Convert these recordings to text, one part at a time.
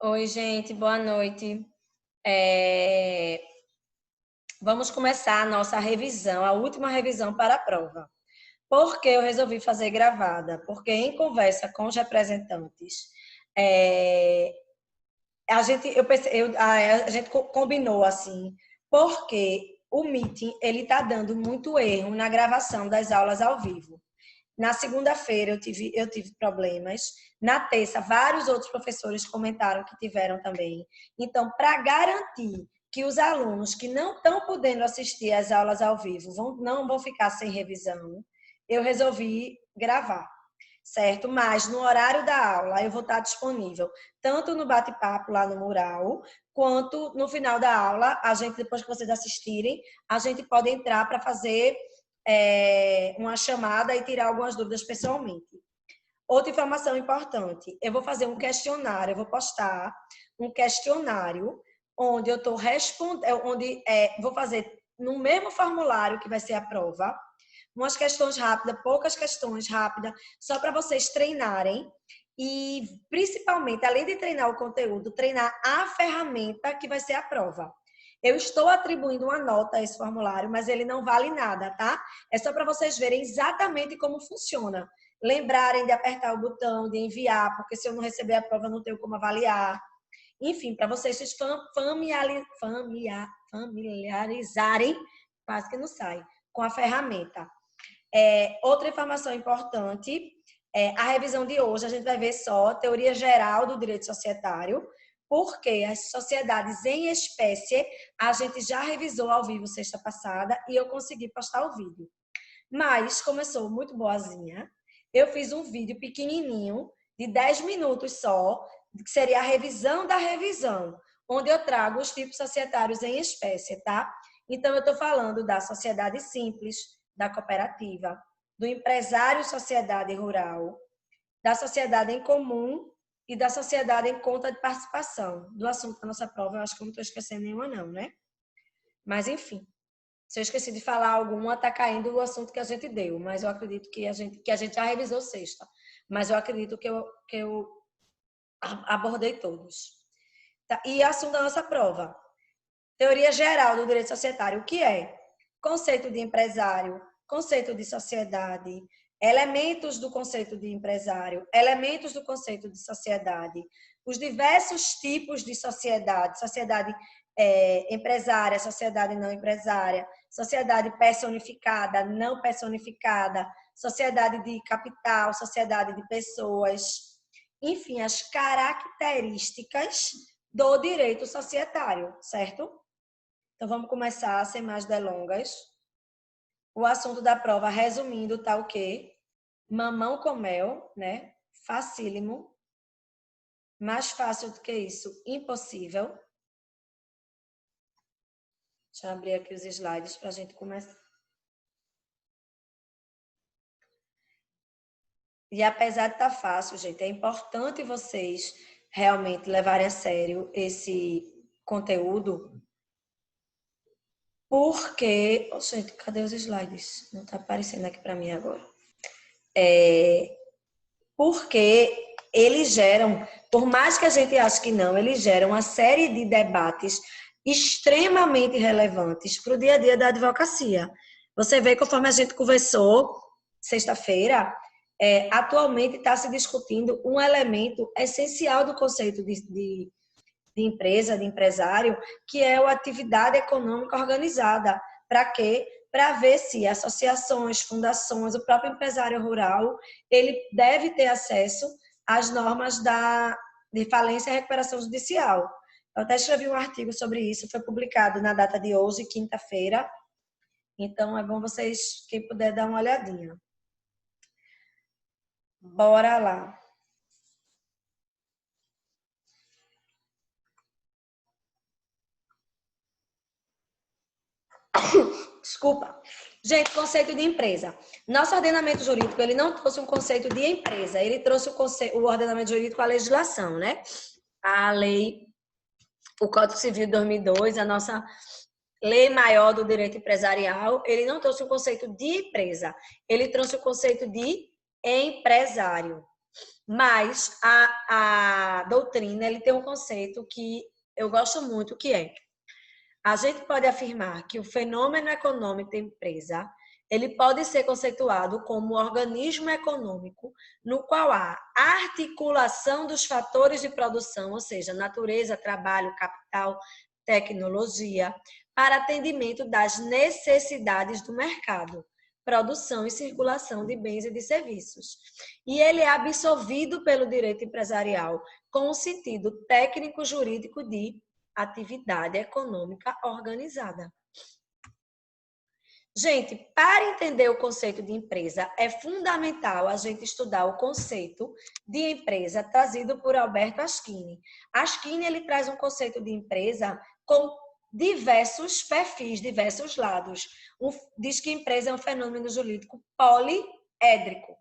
Oi, gente, boa noite. É, Vamos começar a nossa revisão, a última revisão para a prova. Por que eu resolvi fazer gravada? Porque em conversa com os representantes, é, a gente combinou assim, porque o meeting ele está dando muito erro na gravação das aulas ao vivo. Na segunda-feira eu tive problemas. Na terça, vários outros professores comentaram que tiveram também. Então, para garantir que os alunos que não estão podendo assistir às aulas ao vivo não vão ficar sem revisão, eu resolvi gravar, certo? Mas no horário da aula eu vou estar disponível tanto no bate-papo lá no mural, quanto no final da aula, depois que vocês assistirem, a gente pode entrar para fazer uma chamada e tirar algumas dúvidas pessoalmente. Outra informação importante, eu vou fazer um questionário, eu vou postar um questionário onde eu estou respondendo, vou fazer no mesmo formulário que vai ser a prova, umas questões rápidas, poucas questões rápidas, só para vocês treinarem e, principalmente, além de treinar o conteúdo, treinar a ferramenta que vai ser a prova. Eu estou atribuindo uma nota a esse formulário, mas ele não vale nada, tá? É só para vocês verem exatamente como funciona. Lembrarem de apertar o botão, de enviar, porque se eu não receber a prova, não tenho como avaliar. Enfim, para vocês se familiarizarem, quase que não sai, com a ferramenta. Outra informação importante, a revisão de hoje a gente vai ver só teoria geral do direito societário, porque as sociedades em espécie a gente já revisou ao vivo sexta passada e eu consegui postar o vídeo. Mas, como eu sou muito boazinha, eu fiz um vídeo pequenininho, de 10 minutos só, que seria a revisão da revisão, onde eu trago os tipos societários em espécie, tá? Então, eu estou falando da sociedade simples, da cooperativa, do empresário sociedade rural, da sociedade em comum e da sociedade em conta de participação. Do assunto da nossa prova, eu acho que eu não estou esquecendo nenhuma não, né? Mas, enfim. Se eu esqueci de falar alguma, está caindo o assunto que a gente deu, mas eu acredito que a gente já revisou sexta. Mas eu acredito que eu abordei todos. Tá? E assunto da nossa prova. Teoria geral do direito societário. O que é? Conceito de empresário, conceito de sociedade, elementos do conceito de empresário, elementos do conceito de sociedade, os diversos tipos de sociedade, sociedade empresária, sociedade não empresária, sociedade personificada, não personificada, sociedade de capital, sociedade de pessoas, enfim, as características do direito societário, certo? Então, vamos começar, sem mais delongas. O assunto da prova, resumindo, tá o quê? Mamão com mel, né? Facílimo. Mais fácil do que isso, impossível. Deixa eu abrir aqui os slides para a gente começar. E apesar de estar fácil, gente, é importante vocês realmente levarem a sério esse conteúdo, porque... Oh, gente, cadê os slides? Não está aparecendo aqui para mim agora. Porque eles geram, por mais que a gente ache que não, eles geram uma série de debates extremamente relevantes para o dia a dia da advocacia. Você vê, conforme a gente conversou sexta-feira, atualmente está se discutindo um elemento essencial do conceito de empresa, de empresário, que é a atividade econômica organizada. Para quê? Para ver se associações, fundações, o próprio empresário rural, ele deve ter acesso às normas de falência e recuperação judicial. Eu até escrevi um artigo sobre isso, foi publicado na data de hoje, quinta-feira. Então, é bom vocês, quem puder, dar uma olhadinha. Bora lá. Desculpa. Gente, conceito de empresa. Nosso ordenamento jurídico, ele não trouxe um conceito de empresa, ele trouxe o ordenamento jurídico à legislação, né? A lei, o Código Civil de 2002, a nossa lei maior do direito empresarial, ele não trouxe o conceito de empresa, ele trouxe o conceito de empresário. Mas a doutrina ele tem um conceito que eu gosto muito, que é: a gente pode afirmar que o fenômeno econômico da empresa ele pode ser conceituado como um organismo econômico no qual há articulação dos fatores de produção, ou seja, natureza, trabalho, capital, tecnologia, para atendimento das necessidades do mercado, produção e circulação de bens e de serviços. E ele é absorvido pelo direito empresarial com o sentido técnico-jurídico de atividade econômica organizada. Gente, para entender o conceito de empresa, é fundamental a gente estudar o conceito de empresa trazido por Alberto Aschini. Aschini, ele traz um conceito de empresa com diversos perfis, diversos lados. Diz que empresa é um fenômeno jurídico poliédrico.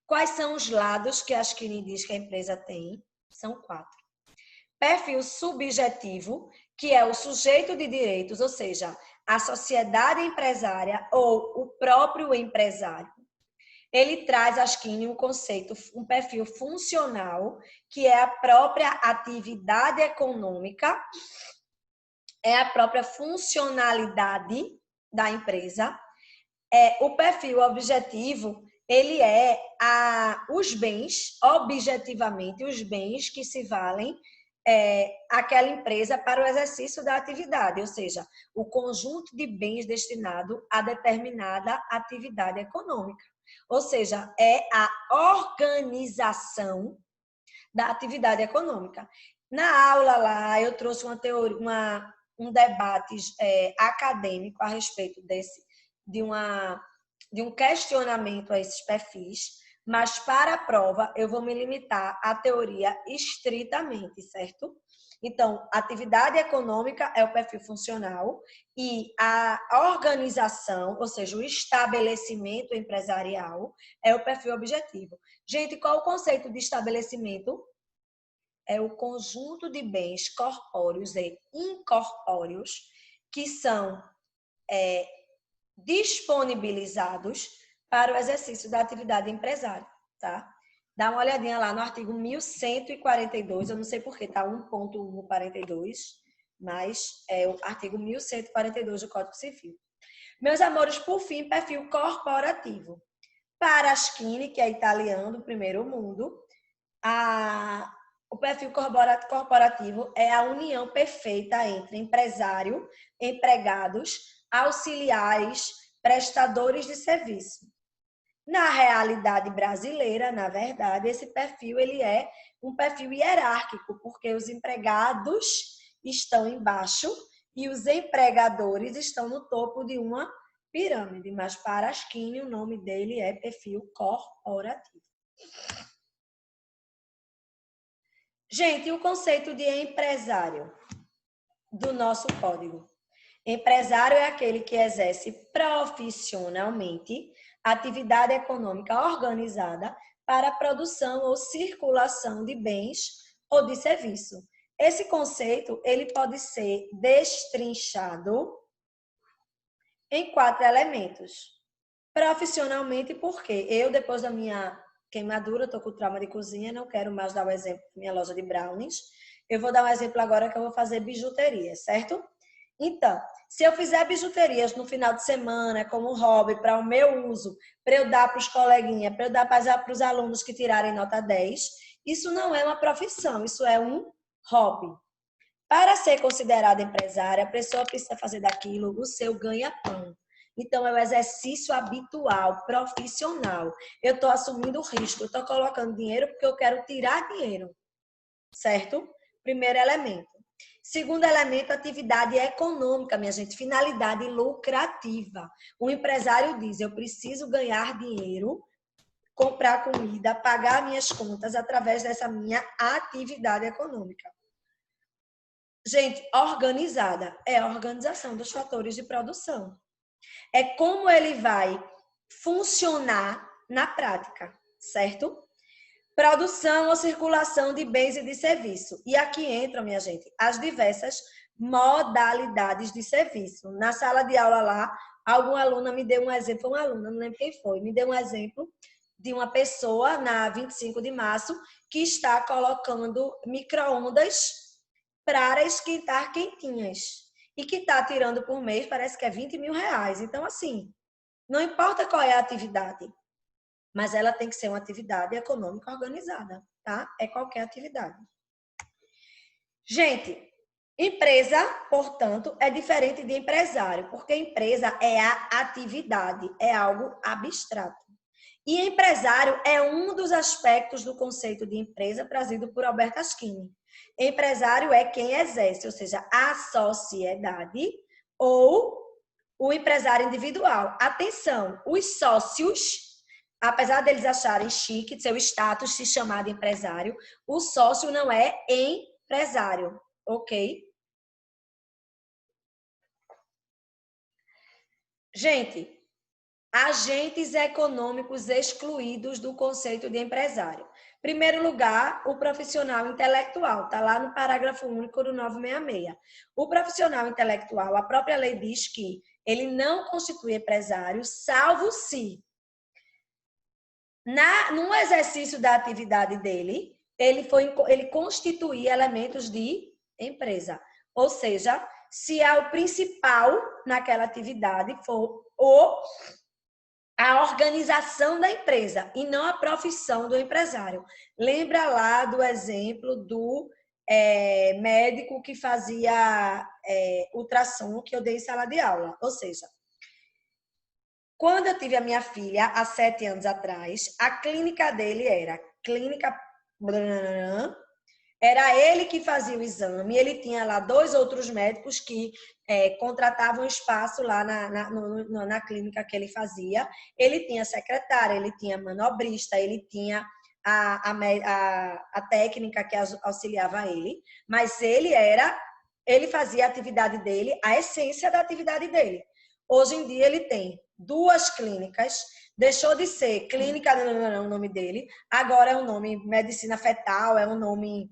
Quais são os lados que Aschini diz que a empresa tem? São 4. Perfil subjetivo, que é o sujeito de direitos, ou seja, a sociedade empresária ou o próprio empresário. Ele traz, Aschini, um conceito, um perfil funcional, que é a própria atividade econômica, é a própria funcionalidade da empresa. O perfil objetivo, ele é os bens, objetivamente, os bens que se valem aquela empresa para o exercício da atividade, ou seja, o conjunto de bens destinado a determinada atividade econômica. Ou seja, é a organização da atividade econômica. Na aula lá, eu trouxe uma teoria, um debate acadêmico a respeito de um questionamento a esses perfis, mas para a prova eu vou me limitar à teoria estritamente, certo? Então, atividade econômica é o perfil funcional e a organização, ou seja, o estabelecimento empresarial, é o perfil objetivo. Gente, qual o conceito de estabelecimento? É o conjunto de bens corpóreos e incorpóreos que são disponibilizados para o exercício da atividade empresária, tá? Dá uma olhadinha lá no artigo 1142, eu não sei porque tá 1.142, mas é o artigo 1142 do Código Civil. Meus amores, por fim, perfil corporativo. Para Aschini, que é italiano do primeiro mundo, o perfil corporativo é a união perfeita entre empresário, empregados, auxiliares, prestadores de serviço. Na realidade brasileira, na verdade, esse perfil ele é um perfil hierárquico, porque os empregados estão embaixo e os empregadores estão no topo de uma pirâmide. Mas para Aschini, o nome dele é perfil corporativo. Gente, o conceito de empresário do nosso código. Empresário é aquele que exerce profissionalmente atividade econômica organizada para a produção ou circulação de bens ou de serviço. Esse conceito ele pode ser destrinchado em 4 elementos. Profissionalmente, porque eu, depois da minha queimadura, estou com trauma de cozinha, não quero mais dar o exemplo da minha loja de brownies. Eu vou dar um exemplo agora que eu vou fazer bijuteria, certo? Então, se eu fizer bijuterias no final de semana, como hobby, para o meu uso, para eu dar para os coleguinhas, para eu dar para os alunos que tirarem nota 10, isso não é uma profissão, isso é um hobby. Para ser considerada empresária, a pessoa precisa fazer daquilo o seu ganha-pão. Então, é o exercício habitual, profissional. Eu estou assumindo o risco, eu estou colocando dinheiro porque eu quero tirar dinheiro, certo? Primeiro elemento. Segundo elemento, atividade econômica, minha gente, finalidade lucrativa. O empresário diz, eu preciso ganhar dinheiro, comprar comida, pagar minhas contas através dessa minha atividade econômica. Gente, organizada é a organização dos fatores de produção. É como ele vai funcionar na prática, certo? Produção ou circulação de bens e de serviço. E aqui entram, minha gente, as diversas modalidades de serviço. Na sala de aula lá, alguma aluna me deu um exemplo, uma aluna, não lembro quem foi, me deu um exemplo de uma pessoa na 25 de março que está colocando micro-ondas para esquentar quentinhas. E que está tirando por mês, parece que é 20 mil reais. Então, assim, não importa qual é a atividade, mas ela tem que ser uma atividade econômica organizada, tá? É qualquer atividade. Gente, empresa, portanto, é diferente de empresário, porque empresa é a atividade, é algo abstrato. E empresário é um dos aspectos do conceito de empresa trazido por Albert Aschini. Empresário é quem exerce, ou seja, a sociedade ou o empresário individual. Atenção, os sócios, apesar deles acharem chique de seu status se chamar de empresário, o sócio não é empresário, ok? Gente, agentes econômicos excluídos do conceito de empresário. Primeiro lugar, o profissional intelectual, está lá no parágrafo único do 966. O profissional intelectual, a própria lei diz que ele não constitui empresário, salvo se, no exercício da atividade dele, ele constituir elementos de empresa. Ou seja, se o principal naquela atividade for a organização da empresa e não a profissão do empresário. Lembra lá do exemplo do médico que fazia ultrassom que eu dei em sala de aula. Ou seja, quando eu tive a minha filha, há 7 anos atrás, a clínica dele era clínica... Era ele que fazia o exame, ele tinha lá 2 outros médicos que contratavam espaço lá na clínica que ele fazia. Ele tinha secretária, ele tinha manobrista, ele tinha a técnica que auxiliava ele, mas ele fazia a atividade dele, a essência da atividade dele. Hoje em dia ele tem 2 clínicas, deixou de ser clínica, não é o nome dele, agora é o nome medicina fetal, é um nome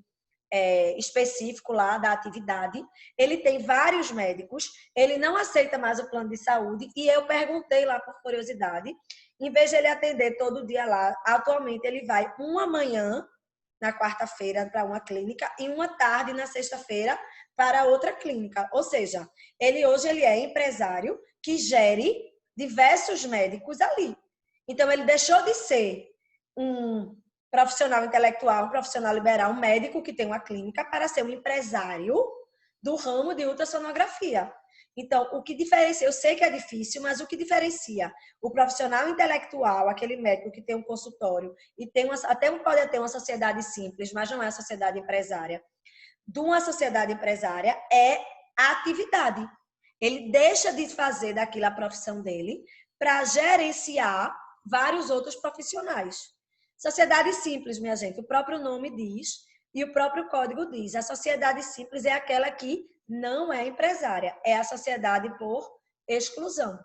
específico lá da atividade. Ele tem vários médicos, ele não aceita mais o plano de saúde e eu perguntei lá por curiosidade, em vez de ele atender todo dia lá, atualmente ele vai uma manhã na quarta-feira para uma clínica e uma tarde na sexta-feira para outra clínica. Ou seja, hoje ele é empresário que gere diversos médicos ali. Então ele deixou de ser um profissional intelectual, um profissional liberal, um médico que tem uma clínica para ser um empresário do ramo de ultrassonografia. Então, o que diferencia, eu sei que é difícil, mas o que diferencia o profissional intelectual, aquele médico que tem um consultório e até pode ter uma sociedade simples, mas não é a sociedade empresária, de uma sociedade empresária é a atividade. Ele deixa de fazer daquilo a profissão dele para gerenciar vários outros profissionais. Sociedade simples, minha gente, o próprio nome diz e o próprio código diz. A sociedade simples é aquela que não é empresária, é a sociedade por exclusão.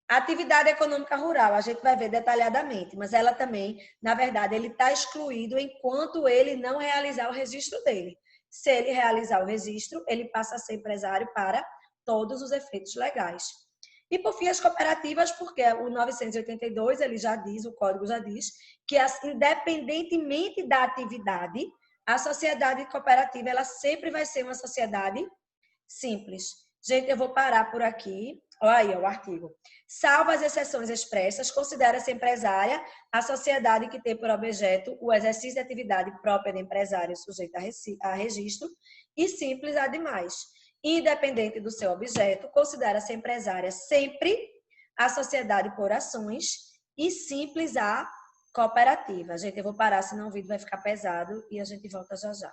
A atividade econômica rural, a gente vai ver detalhadamente, mas ela também, na verdade, ele está excluído enquanto ele não realizar o registro dele. Se ele realizar o registro, ele passa a ser empresário para todos os efeitos legais. E, por fim, as cooperativas, porque o 982, ele já diz, o código já diz, que independentemente da atividade, a sociedade cooperativa, ela sempre vai ser uma sociedade simples. Gente, eu vou parar por aqui. Olha aí o artigo. Salvo as exceções expressas, considera-se empresária a sociedade que tem por objeto o exercício de atividade própria de empresário sujeita a registro e simples a demais. Independente do seu objeto, considera-se empresária sempre a sociedade por ações e simples a cooperativa. Gente, eu vou parar, senão o vídeo vai ficar pesado e a gente volta já já.